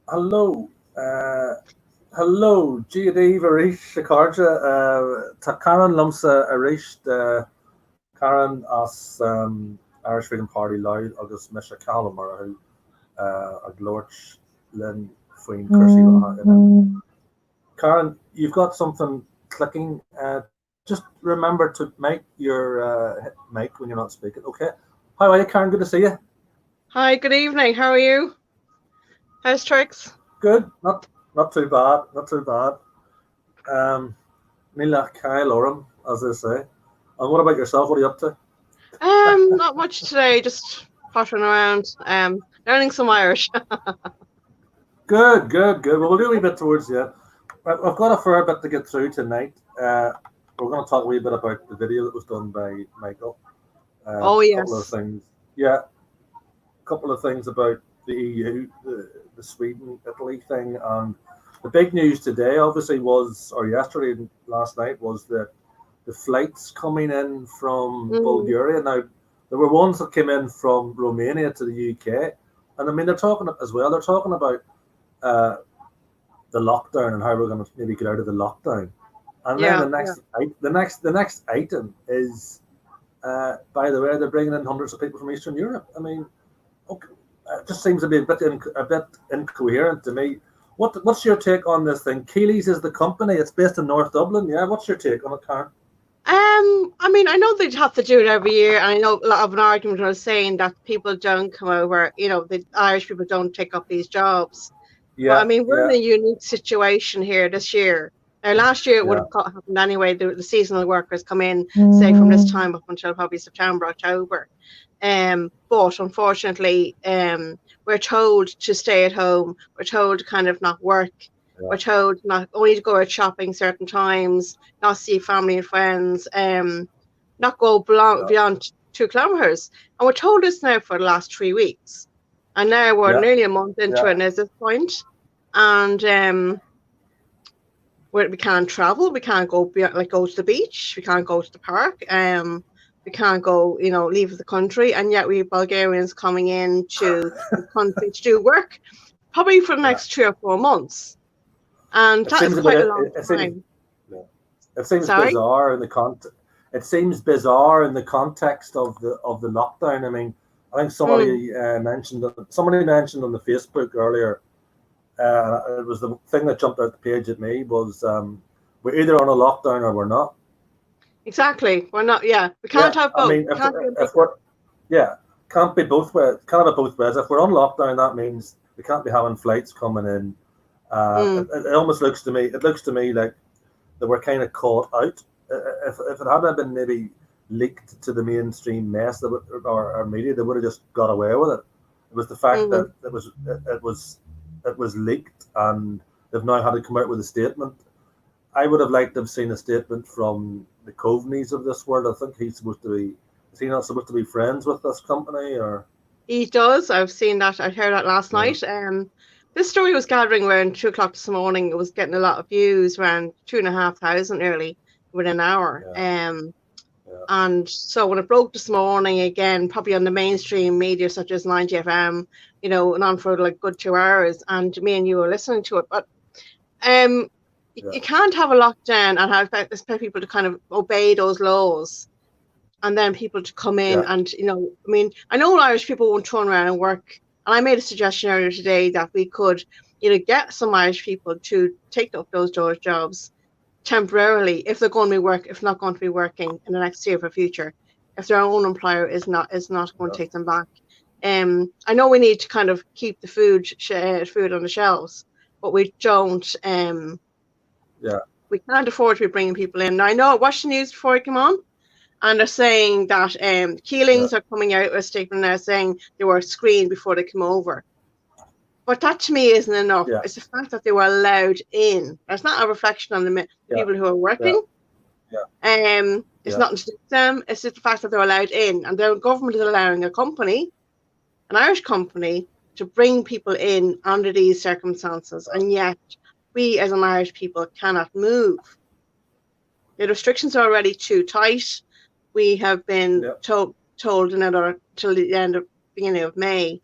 Hello. Hello. Giadaí Arish Shikarja. Tá Karen Lumsa Arish Karen as Irish Freedom Party Loud agus Misha Calamar who a Glorch Lynn Fuin Kursi Karen, you've got something clicking. Just remember to make your mic when you're not speaking. Okay. How are you, Karen? Good to see you. Hi, good evening. How are you? How's tricks? Good. Not too bad. Not too bad. Um, Mila Kyle Oram, as they say. And what about yourself? What are you up to? Not much today, just pottering around, learning some Irish. Good, good, good. Well, we'll do a wee bit towards the end. I've got a fair bit to get through tonight. We're going to talk a wee bit about the video that was done by Michael. Oh, A couple of yes. things. Yeah, a couple of things about the EU, the Sweden, Italy thing. And the big news today, obviously, was, or yesterday and last night, was that the flights coming in from Mm, Bulgaria. Now, there were ones that came in from Romania to the UK. And I mean, they're talking as well, they're talking about uh, the lockdown and how we're going to maybe get out of the lockdown. And then yeah, yeah. the next item is, by the way, they're bringing in hundreds of people from Eastern Europe. I mean, okay, it just seems to be a bit incoherent to me. What's your take on this thing? Keeley's is the company. It's based in North Dublin. Yeah, what's your take on it, Karen? I mean, I know they'd have to do it every year, and I know a lot of an argument was saying that people don't come over, the Irish people don't take up these jobs. But I Yeah, mean, we're in yeah, a unique situation here this year. Now, last year it would yeah, have happened anyway. The seasonal workers come in, say, from this time up until probably September, October. But unfortunately, we're told to stay at home. We're told to kind of not work. yeah, We're told not only to go out shopping certain times, not see family and friends, not go yeah, beyond 2 kilometers. And we're told this now for the last 3 weeks. And now we're yeah, nearly a month into yeah. it at this point. And we can't travel. We can't go go to the beach. We can't go to the park. We can't go, leave the country. And yet we have Bulgarians coming into the country to do work, probably for the Yeah. next 3 or 4 months. And It that is seems a bit. quite a long It seems. time. Yeah. It seems Sorry? bizarre in the It seems bizarre in the context of the lockdown. I mean, I think Mm, somebody mentioned on the Facebook earlier. It was the thing that jumped out the page at me was we're either on a lockdown or we're not. exactly. We're not, yeah. We can't Yeah, have I both. mean, We can't be in if both. we're yeah, can't be both ways. Can't have it both ways. If we're on lockdown, that means we can't be having flights coming in. Mm, It almost looks to me. It looks to me like that we're kind of caught out. If it hadn't been maybe leaked to the mainstream mess or media, they would have just got away with it. It was the fact mm. that it was leaked and they've now had to come out with a statement. I would have liked to have seen a statement from the Coveneys of this world. I think he's supposed to be. Is he not supposed to be friends with this company or? He does. I've seen that. I heard that last Yeah, night. This story was gathering around 2 o'clock this morning. It was getting a lot of views, around 2,500 nearly within an hour. yeah, yeah, And so when it broke this morning again, probably on the mainstream media such as 90 FM, and on for like good 2 hours, and me and you were listening to it. But um, yeah, you can't have a lockdown and expect people to kind of obey those laws, and then people to come in yeah, and I mean, I know Irish people won't turn around and work, and I made a suggestion earlier today that we could get some Irish people to take up those jobs temporarily if they're going to be if not going to be working in the next year for future, if their own employer is not going to yeah, take them back. I know we need to kind of keep the food on the shelves, but we don't. yeah, We can't afford to be bringing people in. Now, I know I watched the news before I came on, and they're saying that yeah, Keelings are coming out with a statement now saying they were screened before they came over. But that to me isn't enough. yeah, It's the fact that they were allowed in. It's not a reflection on the yeah, people who are yeah, working. yeah, It's yeah, nothing to do with them. It's just the fact that they're allowed in, and the government is allowing an Irish company, to bring people in under these circumstances, and yet we as an Irish people cannot move. The restrictions are already too tight. We have been yeah, told another till the beginning of May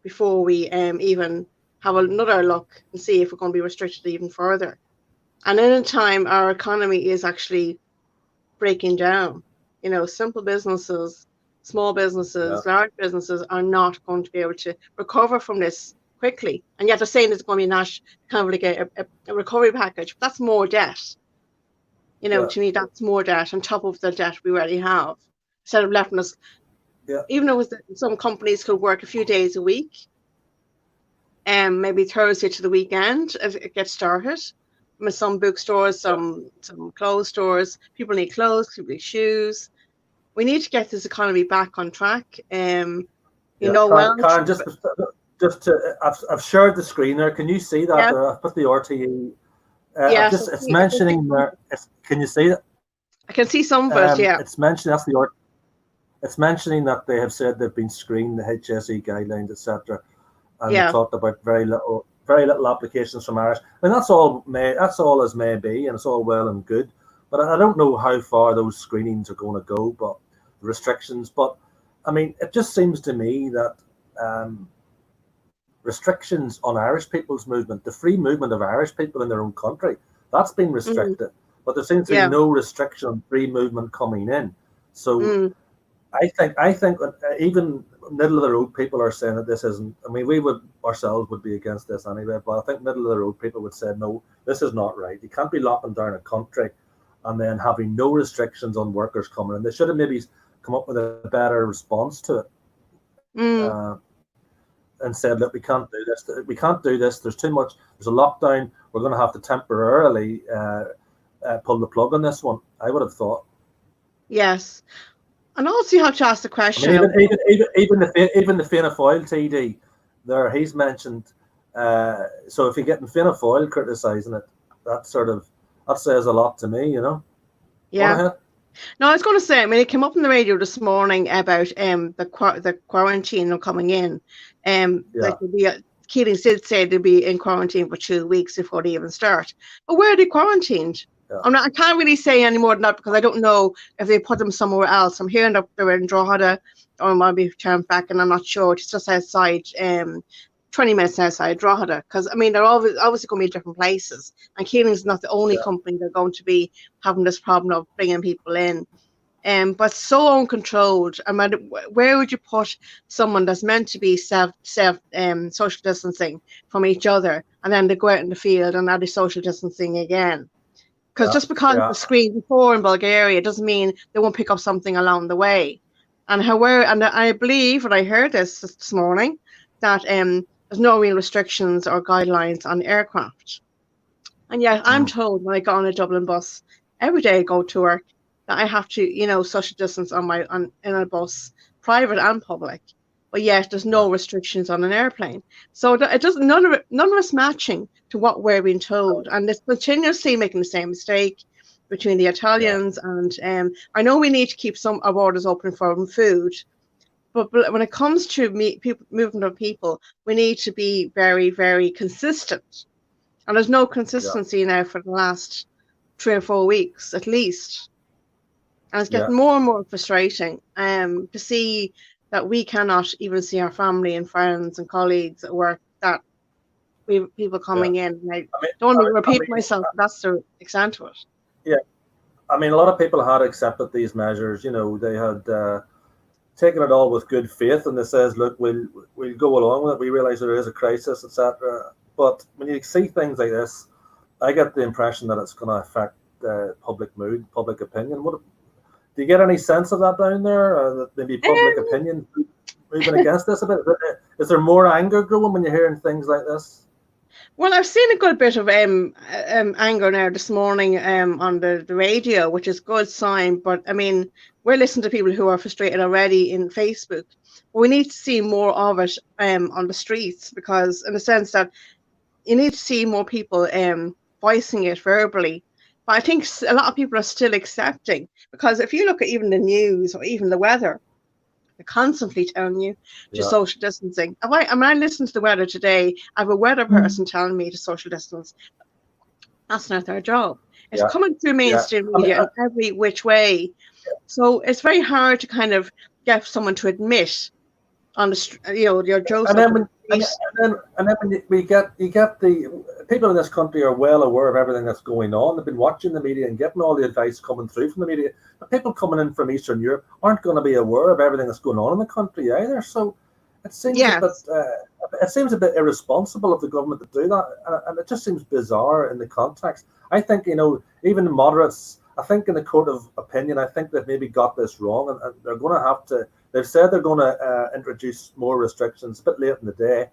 before we even have another look and see if we're going to be restricted even further. And in a time, our economy is actually breaking down. You know, simple businesses, small businesses, large businesses are not going to be able to recover from this quickly. And yet they're saying it's going to be kind of like a recovery package. But that's more debt. You know, to me, that's more debt on top of the debt we already have. Instead of letting us, even though some companies could work a few days a week, and maybe Thursday to the weekend if it gets started. I mean, some bookstores, some clothes stores, people need clothes, people need shoes. We need to get this economy back on track. Karen, I've shared the screen there. Can you see that? There? I've put the RTE. It's mentioning there. Can you see it? I can see some of it. Yeah. It's mentioning that they have said they've been screened, the HSE guidelines, etc. And they talked about very little applications from Irish. I mean, that's all as may be, and it's all well and good. But I don't know how far those screenings are going to go, but the restrictions. But I mean, it just seems to me that restrictions on Irish people's movement, the free movement of Irish people in their own country, that's been restricted. But there seems to be no restriction on free movement coming in. So I think even middle of the road people are saying that this isn't. I mean, we ourselves would be against this anyway, but I think middle of the road people would say, no, this is not right. You can't be locking down a country and then having no restrictions on workers coming in. They should have maybe come up with a better response to it. And said, look, we can't do this. We can't do this. There's too much. There's a lockdown. We're going to have to temporarily pull the plug on this one. I would have thought. Yes. And also, you have to ask the question. I mean, even the Fianna Fáil TD there, he's mentioned. So if you're getting Fianna Fáil criticising it, that says a lot to me, you know. Yeah. No, I was going to say. I mean, it came up on the radio this morning about the quarantine coming in. Like Keating did say they'd be in quarantine for 2 weeks before they even start. But where are they quarantined? I can't really say any more than that because I don't know if they put them somewhere else. I'm hearing that they're in Drogheda or maybe turned back, and I'm not sure. It's just outside, 20 minutes outside Drogheda. Because I mean, they're obviously going to be different places, and Keeling's not the only company they're going to be having this problem of bringing people in. But so uncontrolled. I mean, where would you put someone that's meant to be social distancing from each other, and then they go out in the field and now they're social distancing again? Because just because the screen before in Bulgaria doesn't mean they won't pick up something along the way. And I believe, and I heard this morning, that there's no real restrictions or guidelines on aircraft. And yet I'm told when I get on a Dublin bus every day I go to work that I have to, social distance in a bus, private and public. But yet there's no restrictions on an airplane. So it doesn't. None of us matching to what we're being told, and it's continuously making the same mistake between the Italians and. I know we need to keep some our borders open for food, but when it comes to movement of people, we need to be very, very consistent. And there's no consistency now for the last 3 or 4 weeks at least, and it's getting more and more frustrating to see that we cannot even see our family and friends and colleagues at work, that we have people coming in. And I don't want to repeat myself, but that's the extent of it. Yeah. I mean, a lot of people had accepted these measures. You know, they had taken it all with good faith, and they says, look, we'll go along with it. We realise there is a crisis, etc. But when you see things like this, I get the impression that it's going to affect public mood, public opinion. Do you get any sense of that down there? Or that maybe public opinion moving against this a bit? Is there more anger growing when you're hearing things like this? Well, I've seen a good bit of anger now this morning on the radio, which is a good sign. But I mean, we're listening to people who are frustrated already in Facebook. But we need to see more of it on the streets, because in the sense that you need to see more people voicing it verbally. But I think a lot of people are still accepting, because if you look at even the news or even the weather, they're constantly telling you to social distancing. I listened to the weather today. I have a weather person telling me to social distance. That's not their job. It's coming through mainstream media in every which way. So it's very hard to kind of get someone to admit on the, you're joking. and then when you get the people in this country are well aware of everything that's going on. They've been watching the media and getting all the advice coming through from the media. But people coming in from Eastern Europe aren't going to be aware of everything that's going on in the country either. So it seems a bit irresponsible of the government to do that, and it just seems bizarre in the context. I think even the moderates. I think in the court of opinion, I think they've maybe got this wrong, and they're going to have to. They've said they're going to introduce more restrictions a bit late in the day,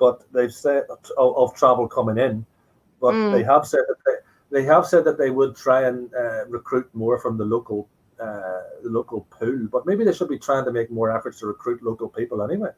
but they've said of travel coming in, but they have said that they would try and recruit more from the local pool. But maybe they should be trying to make more efforts to recruit local people anyway.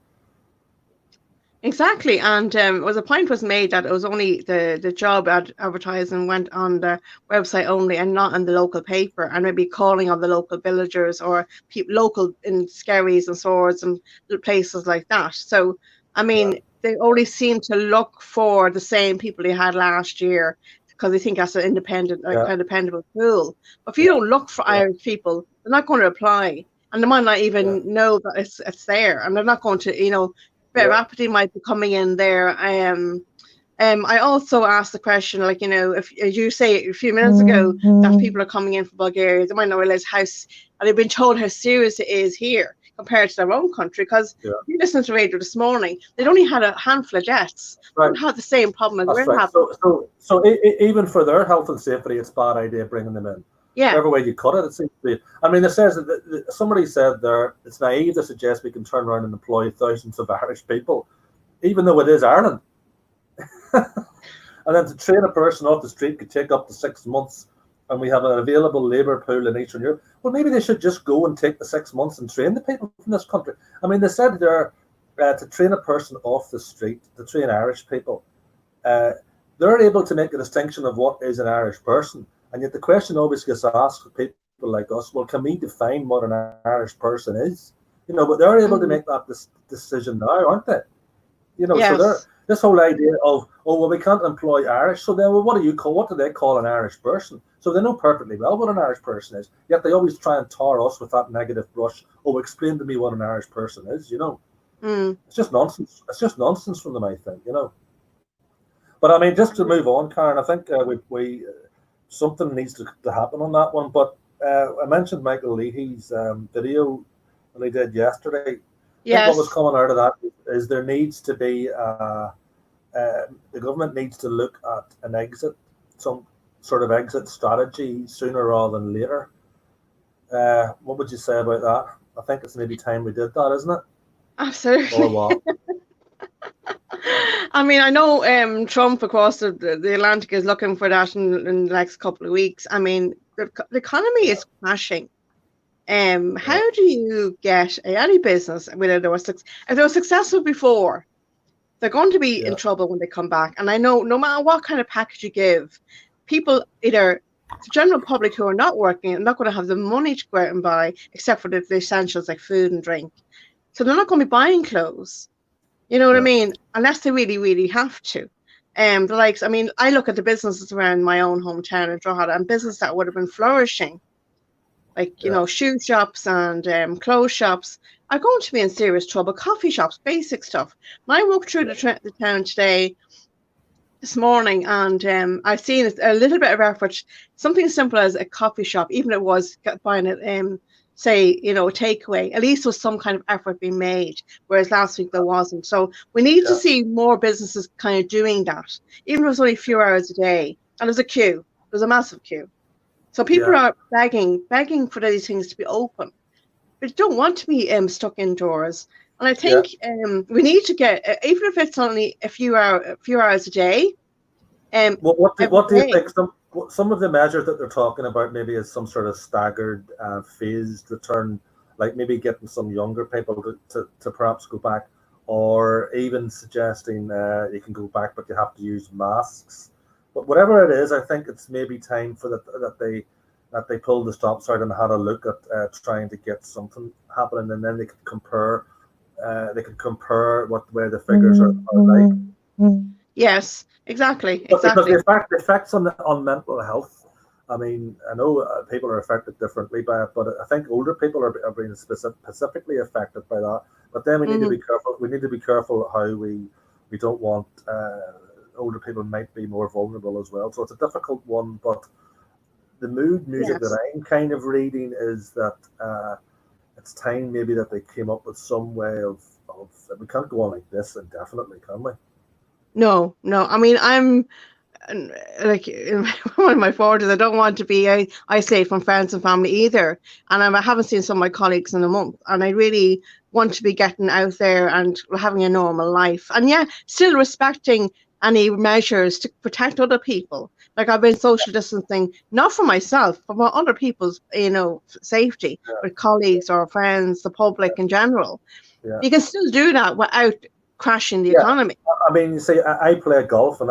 Exactly, and a point was made that it was only the job advertising went on the website only and not in the local paper, and maybe calling on the local villagers or local in Skerries and Swords and places like that. So, I mean, they only seem to look for the same people they had last year because they think that's an independent, kind of dependable pool. But if you don't look for Irish people, they're not going to apply, and they might not even know that it's there, and they're not going to, bit of apathy might be coming in there. I also asked the question, like, if you say a few minutes ago that people are coming in from Bulgaria, they might not realize they've been told how serious it is here compared to their own country. Because if you listen to the radio this morning, they'd only had a handful of deaths. They don't have the same problem as we're having. So even for their health and safety, it's a bad idea bringing them in. Yeah. Whatever way you cut it, it seems to be. I mean, it says that somebody said there, it's naive to suggest we can turn around and employ thousands of Irish people, even though it is Ireland. And then to train a person off the street could take up to 6 months, and we have an available labour pool in Eastern Europe. Well, maybe they should just go and take the 6 months and train the people from this country. I mean, they said there to train a person off the street, to train Irish people, they're able to make a distinction of what is an Irish person. And yet the question always gets asked for people like us, well, can we define what an Irish person is? But they're able to make that decision now, aren't they? So this whole idea of, we can't employ Irish, so then what do they call an Irish person? So they know perfectly well what an Irish person is, yet they always try and tar us with that negative brush. Explain to me what an Irish person is, It's just nonsense. It's just nonsense from them, I think, But I mean, just to move on, Karen, I think we something needs to happen on that one. But I mentioned Michael Leahy's video that he did yesterday. Yes. I think what was coming out of that is there needs to be the government needs to look at an exit, some sort of exit strategy sooner rather than later. What would you say about that? I think it's maybe time we did that, isn't it? Absolutely. Or what? I mean, I know Trump across the Atlantic is looking for that in the next couple of weeks. I mean, the economy is crashing. How do you get any business if they were successful before? They're going to be in trouble when they come back. And I know no matter what kind of package you give, people, either the general public who are not working, are not going to have the money to go out and buy, except for the essentials like food and drink. So they're not going to be buying clothes. You know what I mean? Unless they really, really have to. I look at the businesses around my own hometown in Drogheda, and businesses that would have been flourishing, like, shoe shops and clothes shops, are going to be in serious trouble. Coffee shops, basic stuff. And I walked through the town this morning, and I've seen a little bit of effort, something simple as a coffee shop, even if it was buying it, say, a takeaway, at least was some kind of effort being made, whereas last week there wasn't. So we need to see more businesses kind of doing that, even if it was only a few hours a day. And there's a queue. There's a massive queue. So people are begging for these things to be open, but don't want to be stuck indoors. And I think we need to get, even if it's only a few hours a day. What do you think? Some of the measures that they're talking about maybe is some sort of staggered, phased return, like maybe getting some younger people to perhaps go back, or even suggesting you can go back, but you have to use masks. But whatever it is, I think it's maybe time for that they pull the stops out and had a look at trying to get something happening, and then they could compare. Where the figures are like. Yes, exactly. Because the effects on mental health. I mean, I know people are affected differently by it, but I think older people are being specifically affected by that. But then we need to be careful. We need to be careful how we don't want older people might be more vulnerable as well. So it's a difficult one. But the mood music that I'm kind of reading is that it's time maybe that they came up with some way of we can't go on like this indefinitely, can we? No. I mean, I'm like one of my 40s. I don't want to be isolated from friends and family either. And I haven't seen some of my colleagues in a month. And I really want to be getting out there and having a normal life. And yeah, still respecting any measures to protect other people. Like I've been social distancing, not for myself, but for other people's, safety, with colleagues or friends, the public in general. Yeah. You can still do that without crashing the economy. I mean, you see, I play golf, and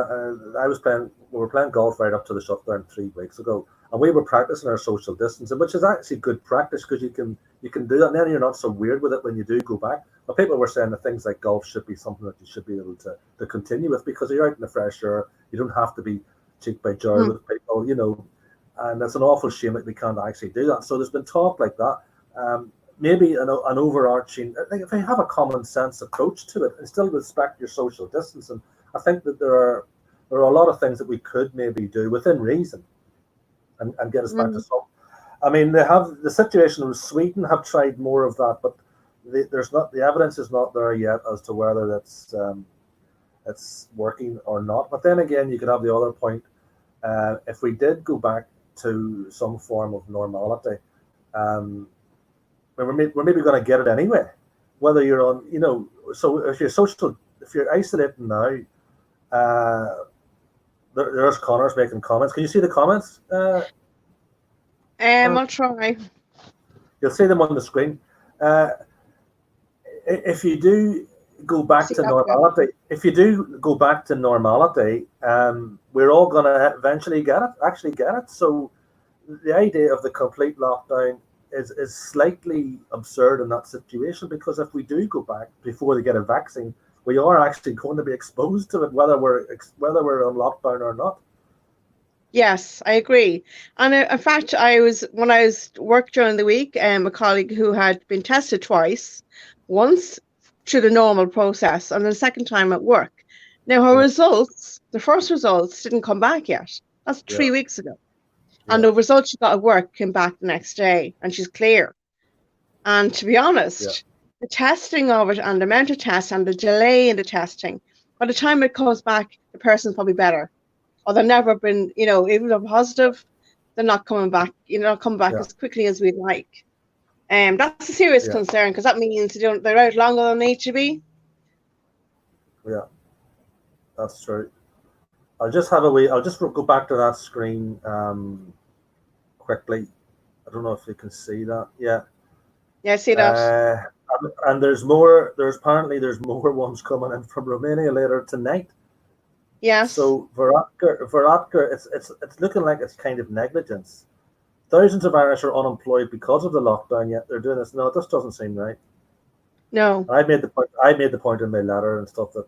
we were playing golf right up to the shutdown 3 weeks ago, and we were practicing our social distancing, which is actually good practice because you can do that, and then you're not so weird with it when you do go back. But people were saying that things like golf should be something that you should be able to continue with because you're out in the fresh air. You don't have to be cheek by jowl with people, and it's an awful shame that we can't actually do that. So there's been talk like that. Maybe an overarching, I think if you have a common sense approach to it and still respect your social distancing, I think that there are a lot of things that we could maybe do within reason and get us back to some. I mean, the situation with Sweden have tried more of that, but the evidence is not there yet as to whether it's working or not. But then again, you could have the other point. If we did go back to some form of normality, we're maybe going to get it anyway, whether you're on, so if you're isolating now, there's Connor's making comments. Can you see the comments? I'll try. You'll see them on the screen. If you do go back to normality, we're all going to eventually actually get it. So the idea of the complete lockdown is slightly absurd in that situation, because if we do go back before they get a vaccine, we are actually going to be exposed to it, whether we're on lockdown or not. Yes, I agree. And in fact, when I was work during the week, a colleague who had been tested twice, once through the normal process, and then the second time at work. Now her results, the first results, didn't come back yet. That's 3 weeks ago. And the results she got at work came back the next day, and she's clear. And to be honest, the testing of it and the amount of tests and the delay in the testing, by the time it comes back, the person's probably better. Or they've never been, even though positive, they're not coming back, as quickly as we'd like. That's a serious concern, because that means they're out longer than they need to be. Yeah, that's true. I'll just go back to that screen quickly. I don't know if you can see that. Yeah, I see that. And there's apparently more ones coming in from Romania later tonight. Yes. So Varadkar, it's looking like it's kind of negligence. Thousands of Irish are unemployed because of the lockdown, yet they're doing this. No, this doesn't seem right. No. I made the point in my letter and stuff that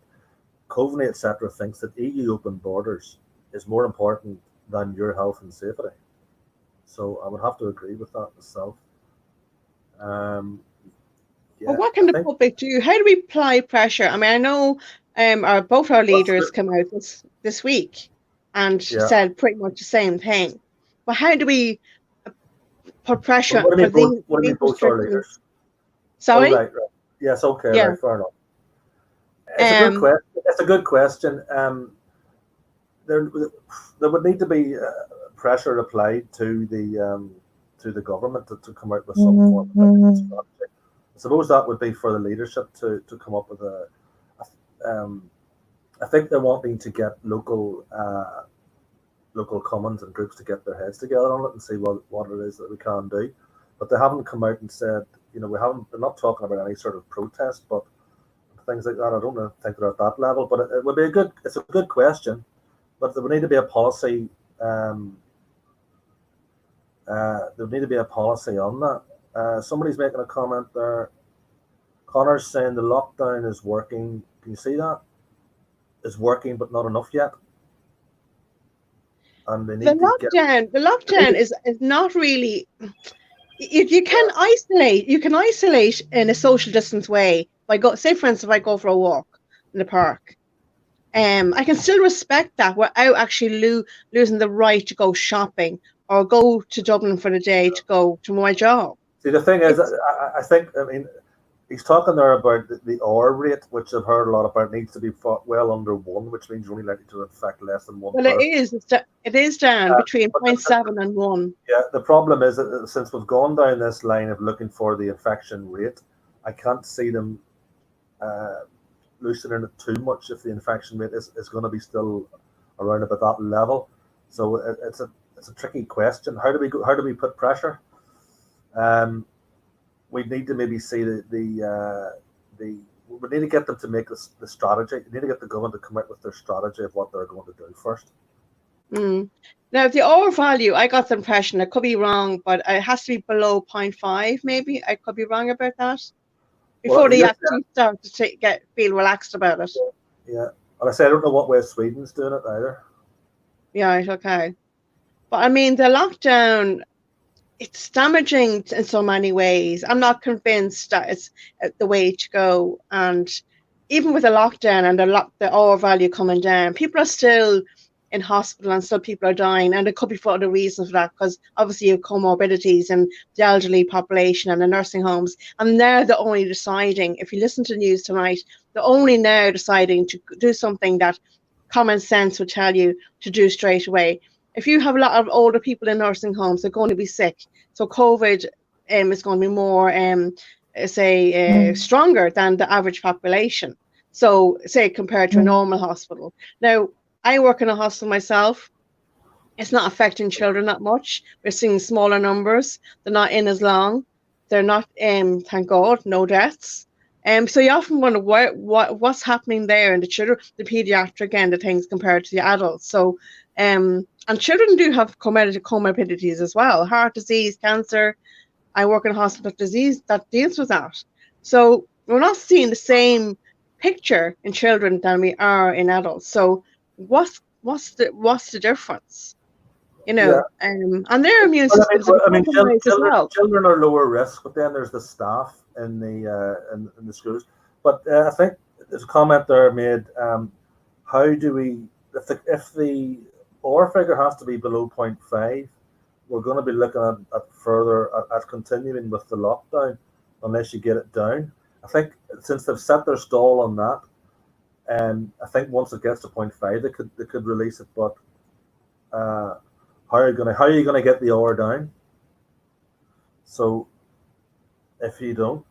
Coveney, etc., thinks that EU open borders is more important than your health and safety. So I would have to agree with that myself. Well, what can the public do? How do we apply pressure? I mean, I know both our leaders come out this week and said pretty much the same thing. But how do we put pressure what do you mean both our leaders? Sorry? Oh, right. Yes, okay, right, fair enough. It's a good question. There would need to be pressure applied to the government to come out with some form of strategy. I suppose that would be for the leadership to come up with I think they're wanting to get local commons and groups to get their heads together on it and see what it is that we can do. But they haven't come out and said, they're not talking about any sort of protest, but things like that. I don't think they're at that level, but it would be it's a good question. But there would need to be a policy. There would need to be a policy on that. Somebody's making a comment there. Connor's saying the lockdown is working. Can you see that? It's working, but not enough yet. And they need the lockdown is not really. You can isolate. You can isolate in a social distance way say for instance, if I go for a walk in the park, I can still respect that without actually losing the right to go shopping or go to Dublin for the day to go to my job. See, the thing is, It's I think, I mean, he's talking there about the R rate, which I've heard a lot about, needs to be well under 1, which means you're only likely to infect less than one well, person. it is down between But 0.7 and 1. yeah, the problem is that since we've gone down this line of looking for the infection rate, I can't see them loosening it too much if the infection rate is going to be still around about that level. So it's a tricky question. How do we put pressure? We need to maybe see we need to get them to make the strategy. We need to get the government to come out with their strategy of what they're going to do first. Now, the R value, I got the impression, I could be wrong, but it has to be below 0.5, maybe. I could be wrong about that. Before they actually start to feel relaxed about it. Yeah. And I say I don't know what way Sweden's doing it either. Yeah, okay. But I mean, the lockdown, it's damaging in so many ways. I'm not convinced that it's the way to go. And even with the lockdown and the R value coming down, people are still in hospital and still people are dying. And it could be for other reasons for that, because obviously you have comorbidities and the elderly population and the nursing homes. And they're the only deciding, if you listen to the news tonight, they're only now deciding to do something that common sense would tell you to do straight away. If you have a lot of older people in nursing homes, they're going to be sick. So COVID is going to be more, stronger than the average population. So, say, compared to a normal hospital. Now, I work in a hospital myself. It's not affecting children that much. We're seeing smaller numbers. They're not in as long. They're not, thank God, no deaths. So you often wonder what's happening there in the children, the pediatric end of things compared to the adults. So, and children do have comorbidities as well, heart disease, cancer. I work in a hospital disease that deals with that. So we're not seeing the same picture in children than we are in adults. So what's the difference? You know, and their immune systems are compromised as well. Children are lower risk, but then there's the staff in the schools. But I think there's a comment there made. How do we, if the R figure has to be below 0.5, we're going to be looking at continuing with the lockdown unless you get it down. I think since they've set their stall on that, I think once it gets to 0.5, they could release it. But how are you gonna get the R down? So if you don't,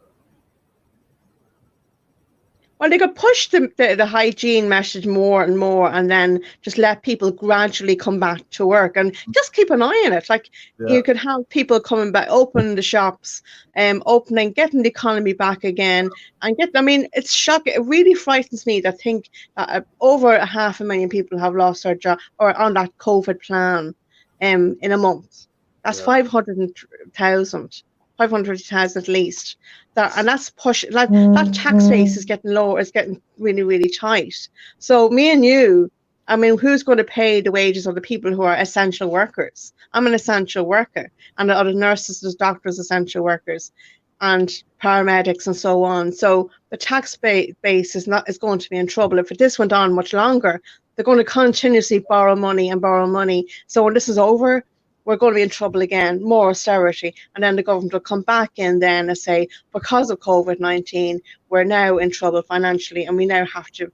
well, they could push the hygiene message more and more, and then just let people gradually come back to work, and just keep an eye on it. Like you could have people coming back, opening the shops, opening, getting the economy back again, and I mean, it's shocking. It really frightens me to think that over 500,000 people have lost their job or on that COVID plan, in a month. That's 500,000 at least. And that's pushing, like that tax base is getting lower, it's getting really, really tight. So me and you, I mean, who's going to pay the wages of the people who are essential workers? I'm an essential worker, and the other nurses, there's doctors, essential workers, and paramedics and so on. So the tax base is going to be in trouble. If this went on much longer, they're going to continuously borrow money. So when this is over, we're going to be in trouble again, more austerity. And then the government will come back in then and say, because of COVID-19, we're now in trouble financially, and we now have to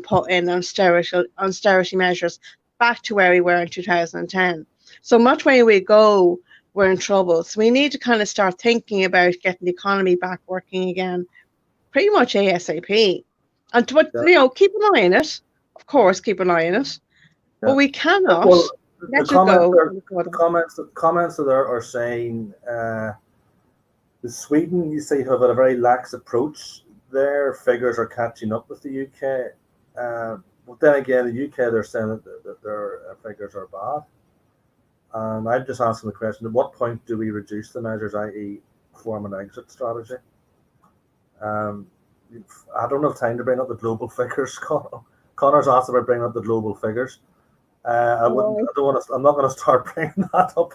put in austerity measures back to where we were in 2010. So much way we go, we're in trouble. So we need to kind of start thinking about getting the economy back working again, pretty much ASAP. And keep an eye on it. Of course, keep an eye on it. But we cannot. Well, the comments there are saying the Sweden, you say, have a very lax approach. Their figures are catching up with the UK. But then again, the UK, they're saying that their figures are bad. And I'm just asking the question, at what point do we reduce the measures, i.e. form an exit strategy? I don't have time to bring up the global figures. Connor's asked about bringing up the global figures. I'm not going to start bringing that up.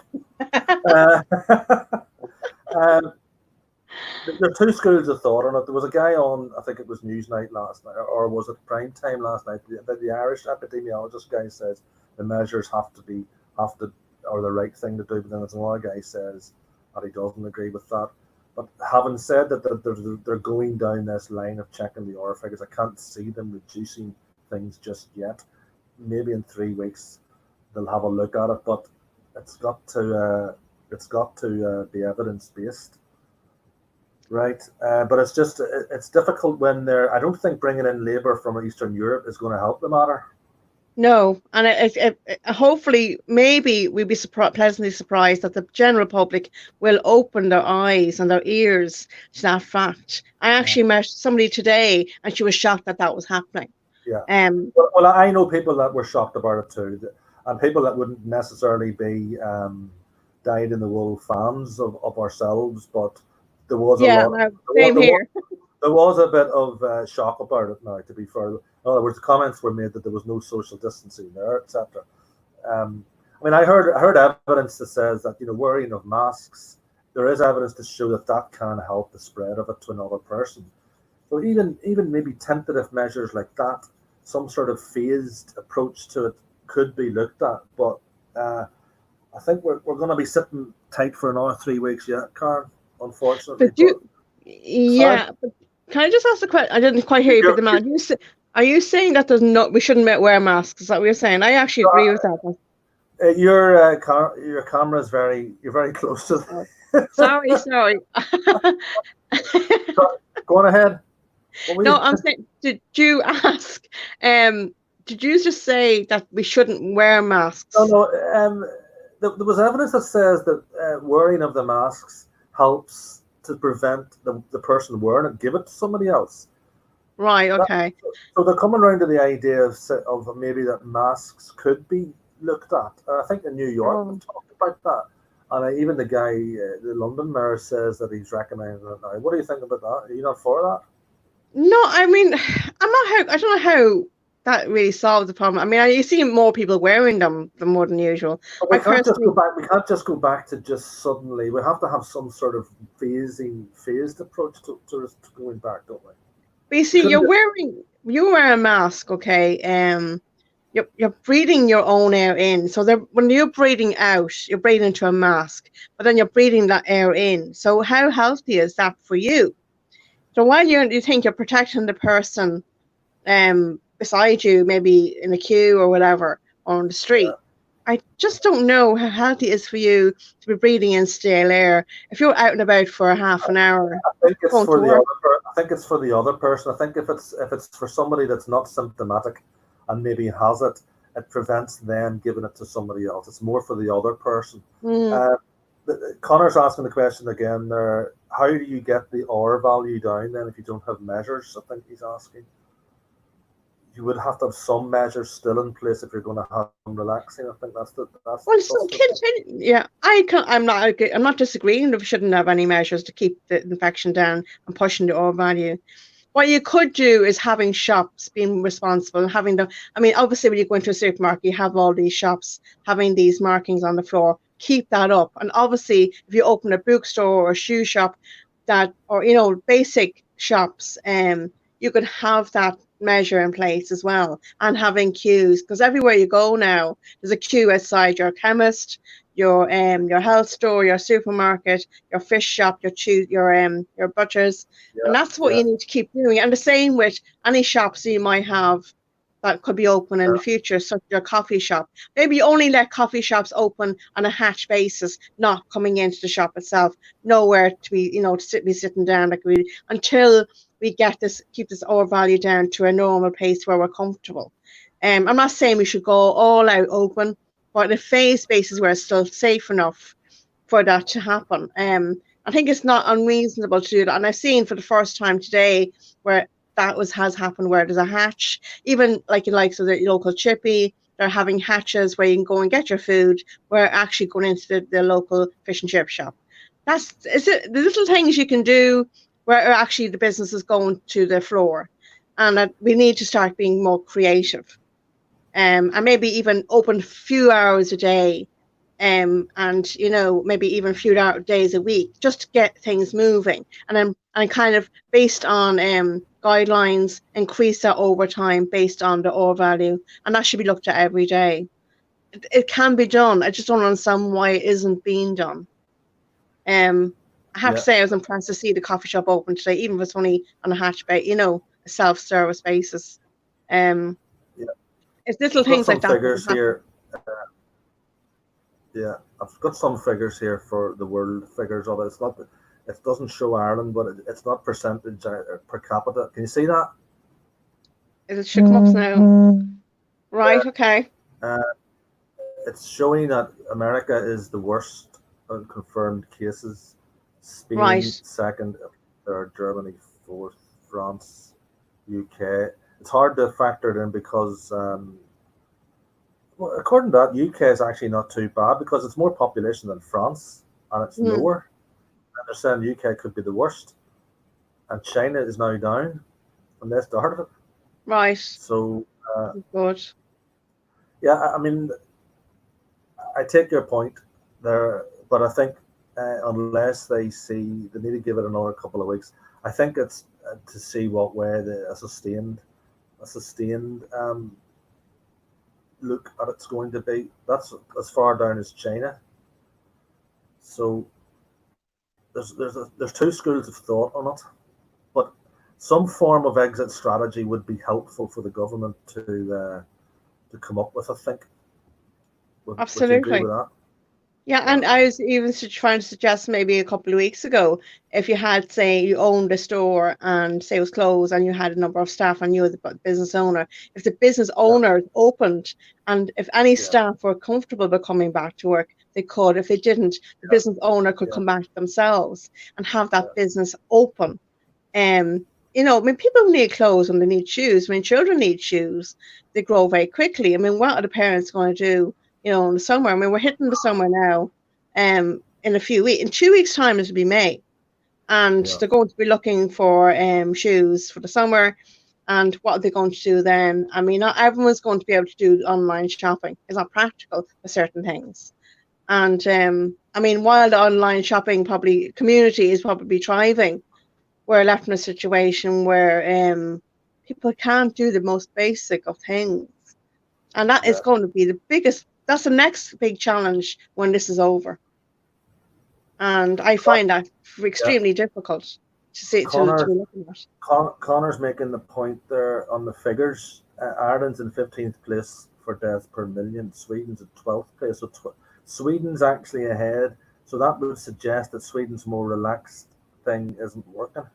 There are two schools of thought on it. There was a guy on, I think it was Newsnight last night, or was it prime time last night? The Irish epidemiologist guy says the measures have to, or the right thing to do. But then there's another guy says that he doesn't agree with that. But having said that, they're going down this line of checking the R figures. I can't see them reducing things just yet. Maybe in 3 weeks they'll have a look at it, but it's got to be evidence based. Right, but it's difficult when they're. I don't think bringing in labour from Eastern Europe is going to help the matter. No, and hopefully, maybe we'll be pleasantly surprised that the general public will open their eyes and their ears to that fact. I actually met somebody today, and she was shocked that that was happening. Yeah. Well, I know people that were shocked about it too, and people that wouldn't necessarily be dyed-in-the-wool fans of ourselves, but there was a lot. No, same here. There was a bit of shock about it now, to be fair. In other words, comments were made that there was no social distancing there, etc. I mean, I heard evidence that says that, wearing of masks, there is evidence to show that can help the spread of it to another person. So even maybe tentative measures like that, some sort of phased approach to it could be looked at. But I think we're going to be sitting tight for another 3 weeks yet, Karen, unfortunately. But can I just ask a question? I didn't quite hear you, but the man, are you saying that we shouldn't wear masks? Is that what you're saying? I actually agree with that. Your camera is you're very close to. Sorry. Go on ahead. No, I'm saying, did you ask? Did you just say that we shouldn't wear masks? No. There was evidence that says that wearing of the masks helps to prevent the person wearing it, give it to somebody else. Right, okay. So they're coming around to the idea of maybe that masks could be looked at. I think in New York we talked about that. And even the guy, the London mayor, says that he's recommending it now. What do you think about that? Are you not for that? No, I mean, I don't know how that really solves the problem. I mean, you see more people wearing them than more than usual. But we can't just go back to just suddenly. We have to have some sort of phased approach to going back, don't we? But you see, you wear a mask, okay? You're breathing your own air in. So when you're breathing out, you're breathing into a mask, but then you're breathing that air in. So how healthy is that for you? So while you think you're protecting the person beside you, maybe in a queue or whatever, or on the street, I just don't know how healthy it is for you to be breathing in stale air. If you're out and about for half an hour, I think it's for the other person. I think if it's for somebody that's not symptomatic and maybe has it, it prevents them giving it to somebody else. It's more for the other person. Connor's asking the question again there. How do you get the R value down then if you don't have measures? I think he's asking. You would have to have some measures still in place if you're going to have them relaxing. I think I'm not disagreeing that we shouldn't have any measures to keep the infection down and pushing the R value. What you could do is having shops being responsible, having them. I mean, obviously, when you go into a supermarket, you have all these shops having these markings on the floor. Keep that up, and obviously, if you open a bookstore or a shoe shop, basic shops, you could have that measure in place as well, and having queues, because everywhere you go now, there's a queue outside your chemist, your health store, your supermarket, your fish shop, your butchers, and that's what you need to keep doing. And the same with any shops you might have that could be open in the future, such as your coffee shop. Maybe you only let coffee shops open on a hatch basis, not coming into the shop itself, nowhere to be, be sitting down until we keep this R value down to a normal pace where we're comfortable. I'm not saying we should go all out open, but in a phased basis where it's still safe enough for that to happen. I think it's not unreasonable to do that. And I've seen for the first time today where that has happened, where there's a hatch, even like in likes of the local chippy, they're having hatches where you can go and get your food. We're actually going into the local fish and chip shop. The little things you can do where actually the business is going to the floor, and that we need to start being more creative, and maybe even open a few hours a day and maybe even a few days a week, just to get things moving, and kind of based on guidelines, increase that over time based on the R value, and that should be looked at every day. It can be done. I just don't understand why it isn't being done. I have to say I was impressed to see the coffee shop open today, even if it's only on a hatchback, a self-service basis. It's little things like that. Figures here. I've got some figures here for the world figures of it. It's not. It doesn't show Ireland, but it's not percentage per capita. Can you see that? It should come up now. Right. Okay. It's showing that America is the worst on confirmed cases. Spain second, third, Germany fourth, France, UK. It's hard to factor it in because, according to that, UK is actually not too bad because it's more population than France and it's lower. And they're saying UK could be the worst, and China is now down, and they started it. Right. So. Good. Yeah, I mean, I take your point there, but I think unless they need to give it another couple of weeks. I think it's to see what way a sustained look at it's going to be. That's as far down as China. So there's two schools of thought on it, but some form of exit strategy would be helpful for the government to come up with. I think. Absolutely. Would you agree with that? Yeah, and I was even trying to suggest maybe a couple of weeks ago, if you had, say, you owned a store and say it was closed and you had a number of staff and you were the business owner, if the business owner opened and if any staff were comfortable with coming back to work, they could. If they didn't, the business owner could come back themselves and have that business open. I mean, people need clothes and they need shoes. I mean, children need shoes. They grow very quickly. I mean, what are the parents going to do? In the summer. I mean, we're hitting the summer now. In a few weeks, in 2 weeks' time, it'll be May, and they're going to be looking for shoes for the summer. And what are they going to do then? I mean, not everyone's going to be able to do online shopping. It's not practical for certain things. And I mean, while the online shopping community is probably thriving, we're left in a situation where people can't do the most basic of things, and that is going to be the biggest. That's the next big challenge when this is over. And I find that extremely difficult to see. To be looking at. Connor's making the point there on the figures. Ireland's in 15th place for deaths per million. Sweden's in 12th place. So Sweden's actually ahead. So that would suggest that Sweden's more relaxed thing isn't working.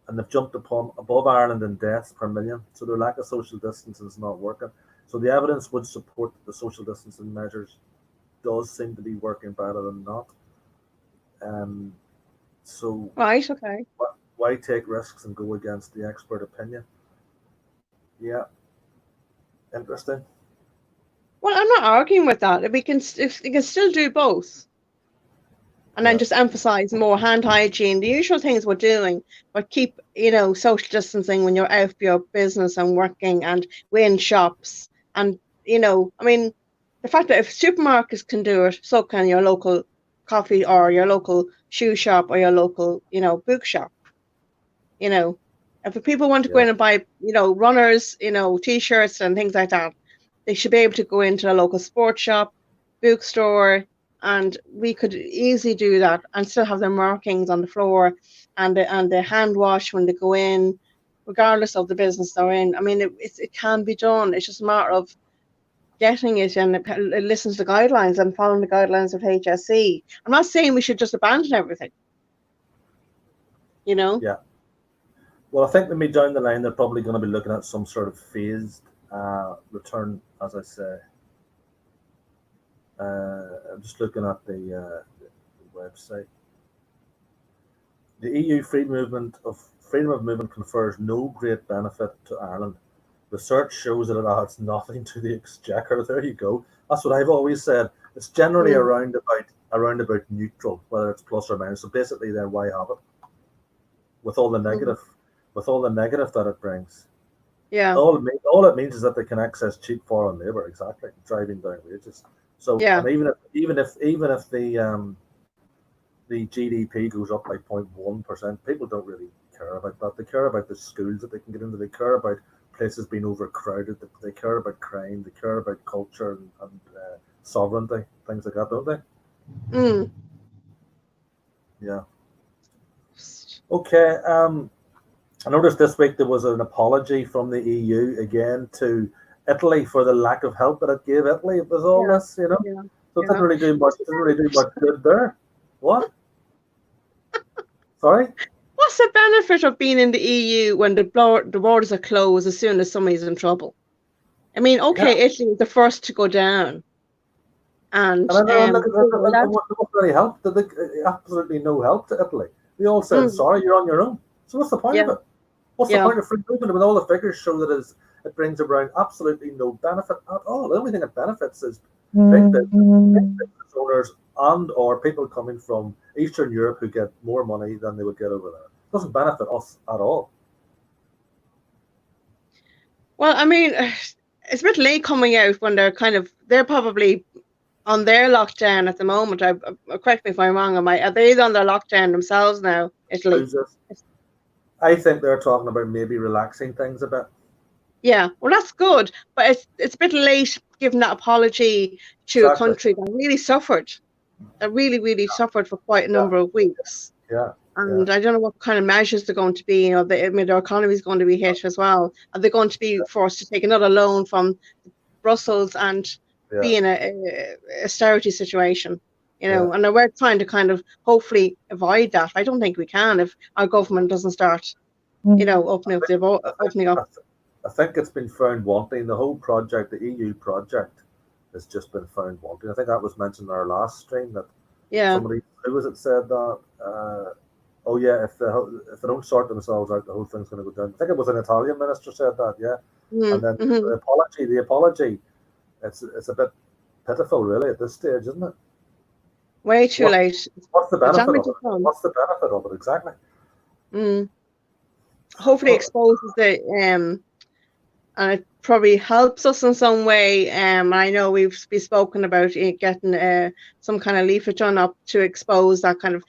And they've jumped above Ireland in deaths per million. So their lack of social distancing is not working. So the evidence would support that the social distancing measures does seem to be working better than not. So right, okay. Why take risks and go against the expert opinion? Yeah, interesting. Well, I'm not arguing with that. We can still do both, and then just emphasize more hand hygiene, the usual things we're doing, but keep social distancing when you're out for your business and working and we're in shops. And, I mean, the fact that if supermarkets can do it, so can your local coffee or your local shoe shop or your local, book shop. If people want to go in and buy, runners, T-shirts and things like that, they should be able to go into a local sports shop, bookstore, and we could easily do that and still have their markings on the floor and the hand wash when they go in, regardless of the business they're in. I mean, it can be done. It's just a matter of getting it and it listens to the guidelines and following the guidelines of HSE. I'm not saying we should just abandon everything. Yeah. Well, I think maybe down the line they're probably going to be looking at some sort of phased return, as I say. I'm just looking at the website. The EU freedom of movement confers no great benefit to Ireland. Research shows that it adds nothing to the exchequer. There you go. That's what I've always said. It's generally around about neutral, whether it's plus or minus. So basically, then why have it? With all the negative, that it brings. Yeah. All it means is that they can access cheap foreign labour. Exactly, driving down wages. So, Yeah. and even if the GDP goes up by 0.1%, people don't really care about that. They care about the schools that they can get into. They care about places being overcrowded. They care about crime. They care about culture and sovereignty, things like that, don't they? Mm. Yeah. Okay. I noticed this week there was an apology from the EU again to Italy for the lack of help that it gave Italy. It was all this, you know. Yeah. So it didn't really do much. Didn't really do much good there. What? Sorry. What's the benefit of being in the EU when the borders are closed as soon as somebody's in trouble? I mean, okay, Yeah. Italy was the first to go down, and And look, there wasn't any help. Absolutely no help to Italy. They all said, "Sorry, you're on your own." So what's the point of it? What's the point of free movement when all the figures show that it brings around absolutely no benefit at all? The only thing it benefits is big business owners and or people coming from Eastern Europe who get more money than they would get over there. It doesn't benefit us at all. Well, I mean, it's a bit late coming out when they're probably on their lockdown at the moment. Correct me if I'm wrong. Are they on their lockdown themselves now, Italy? I think they're talking about maybe relaxing things a bit. Yeah, well, that's good, but it's a bit late giving that apology to a country that really suffered. That really suffered for quite a number of weeks. Yeah. And I don't know what kind of measures they're going to be. You know, their economy is going to be hit as well. Are they going to be forced to take another loan from Brussels and be in a austerity situation? You know, and we're trying to kind of hopefully avoid that. I don't think we can if our government doesn't start, you know, opening up. I think it's been found wanting. The whole project, the EU project, has just been found wanting. I think that was mentioned in our last stream that somebody, who was it, said that. Oh yeah, if they don't sort themselves out, the whole thing's going to go down. I think it was an Italian minister said that, And then the apology, it's a bit pitiful, really, at this stage, isn't it? Way too late. What's the benefit of it? What's the benefit of it exactly? Hopefully, exposes the and it probably helps us in some way. I know we've spoken about getting some kind of leaflet done up to expose that kind of.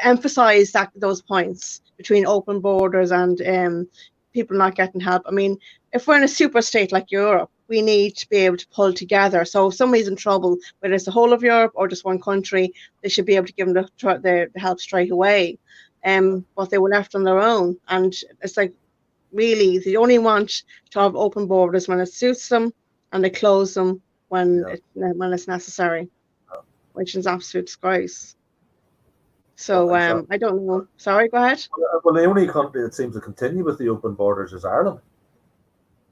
Emphasize those points between open borders and people not getting help. I mean, if we're in a super state like Europe, we need to be able to pull together. So if somebody's in trouble, whether it's the whole of Europe or just one country, they should be able to give them the help straight away. But they were left on their own, and it's like really they only want to have open borders when it suits them, and they close them when it's necessary, which is absolute disgrace. So I don't know. Sorry, go ahead. Well, the only country that seems to continue with the open borders is Ireland.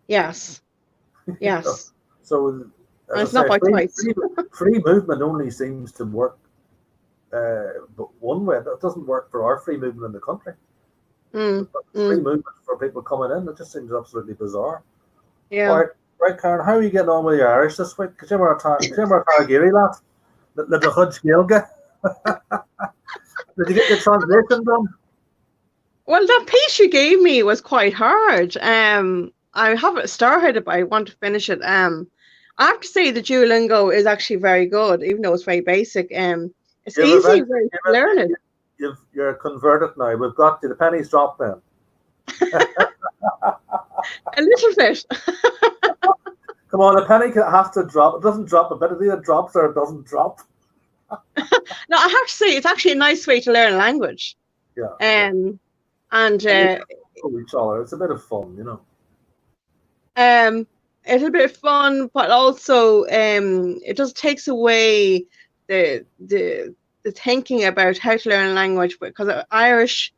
Yes. Yes. So it's not by choice. Free movement only seems to work but one way. That doesn't work for our free movement in the country. Free movement for people coming in, it just seems absolutely bizarre. Yeah. Right, Karen, how are you getting on with the Irish this week? Because you're a Targary lad. The Hudge Gaelga. Did you get your translation done? Well, that piece you gave me was quite hard. I haven't started it, but I want to finish it. I have to say the Duolingo is actually very good, even though it's very basic. It's easy to learn it. You're converted now. We've got you. The pennies dropped then. A little bit. Come on, a penny has to drop. It doesn't drop a bit. It either drops or it doesn't drop. No, I have to say it's actually a nice way to learn a language. Yeah. And each other. It's a bit of fun, you know. It's a bit of fun, but also it just takes away the thinking about how to learn a language, because Irish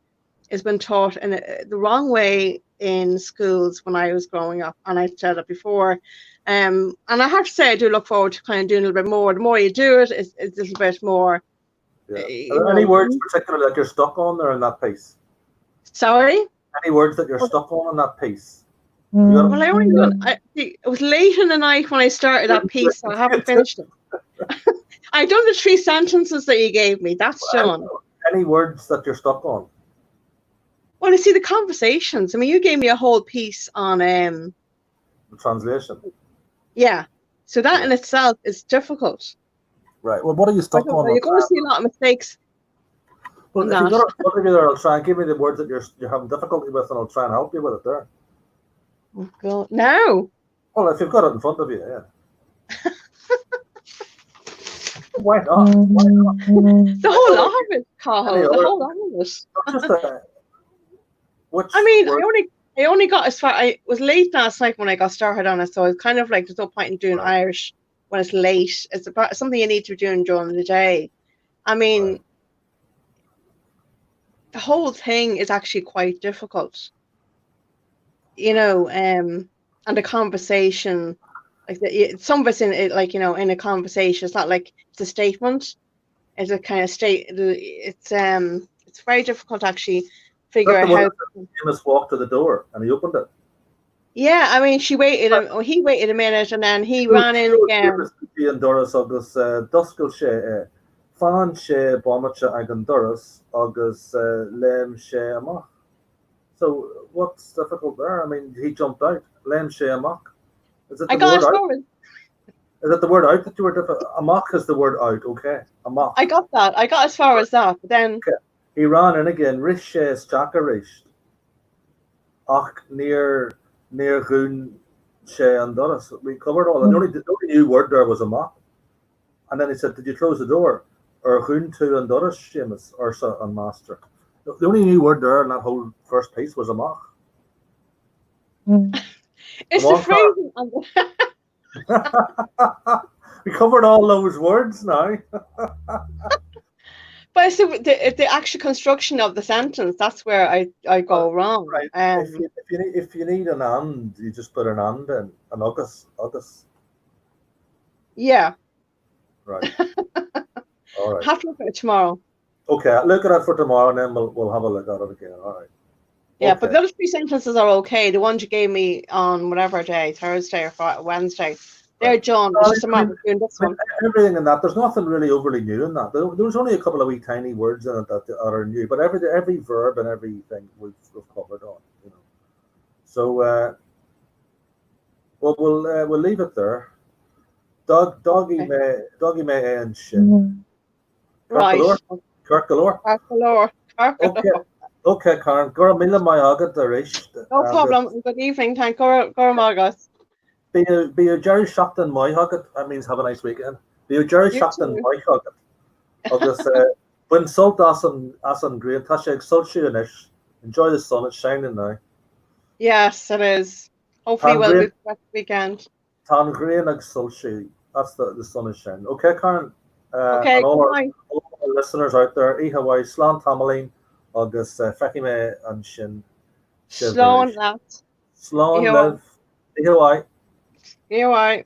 has been taught in the wrong way in schools when I was growing up, and I said it before. And I have to say I do look forward to kind of doing a little bit more. The more you do it, it's a little bit more. Yeah. Are there any words particularly that you're stuck on there in that piece? Sorry? Any words that you're stuck on in that piece? Well, it was late in the night when I started that piece, so I haven't finished it. I've done the 3 sentences that you gave me. That's done. Any words that you're stuck on? Well, you see, the conversations. I mean, you gave me a whole piece on... the translation. Yeah. So that in itself is difficult. Right. Well, what are you stuck on? You're going to see a lot of mistakes. Well, if you've got it in front of you there, I'll try and give me the words that you're having difficulty with, and I'll try and help you with it there. Oh, God. No. Well, if you've got it in front of you, yeah. Why not? Why not? The whole lot of it, Cahill. The whole lot of it. Just I mean, I only got as far. I was late last night when I got started on it, so it's kind of like there's no point in doing Irish when it's late. It's about something you need to be doing during the day. I mean, the whole thing is actually quite difficult. You know, and the conversation, like some of it's in it, like, you know, in a conversation. It's not like it's a statement. It's a kind of state. It's very difficult to actually figure out how. Famous walk to the door and he opened it. Yeah, I mean, he waited a minute and then he ran in again. And Doris agus duscail sé fan sé bommate ag an Doris agus lem sé amach. So what's difficult there? I mean, he jumped out. Lem sé amach. Is it the word out? Is it the word out that you were difficult? Amach is the word out, okay. Amach. I got that. I got as far as that, but then he ran in again. Rish sé Jack Rish. Ach near Goon sé and Doris. We covered all. And the only new word there was amach. And then he said, "Did you close the door?" Or Goon to and Doris, Seamus, Ursa and Master. The only new word there in that whole first piece was amach. It's the phrasing. We covered all those words now. But it's the actual construction of the sentence. That's where I go wrong. Right. If you need an and, you just put an and in. An agus. Yeah. Right. All right. Have to look at it tomorrow. Okay, look at it for tomorrow, and then we'll have a look at it again. All right. Yeah, okay. But those three sentences are okay. The ones you gave me on whatever day, Thursday or Wednesday, they're done. It's just a matter of doing this one. Everything in that, there's nothing really overly new in that. There was only a couple of wee tiny words in it that are new, but every verb and everything we've covered on. You know. So we'll leave it there. Doggy may and shin. Right. Kirk galore. Okay, Karen. Gora mila mai agad the rish. No problem. Good evening. Thank Gora Margus. Be a Jerry Shopton my hugget. That means have a nice weekend. Be a Jerry Shopton my hugget. August when salt asan green tasha exultionish. Enjoy the sun. It's shining now. Yes, it is. Hopefully we'll be back weekend. Tan green exulti. That's the sun is shining. Okay, Karen. Okay. And all our listeners out there, Hawaii, Slan Tamalin, August Fekime and Shin. Slán that. Slán live. Hawaii. Hawaii.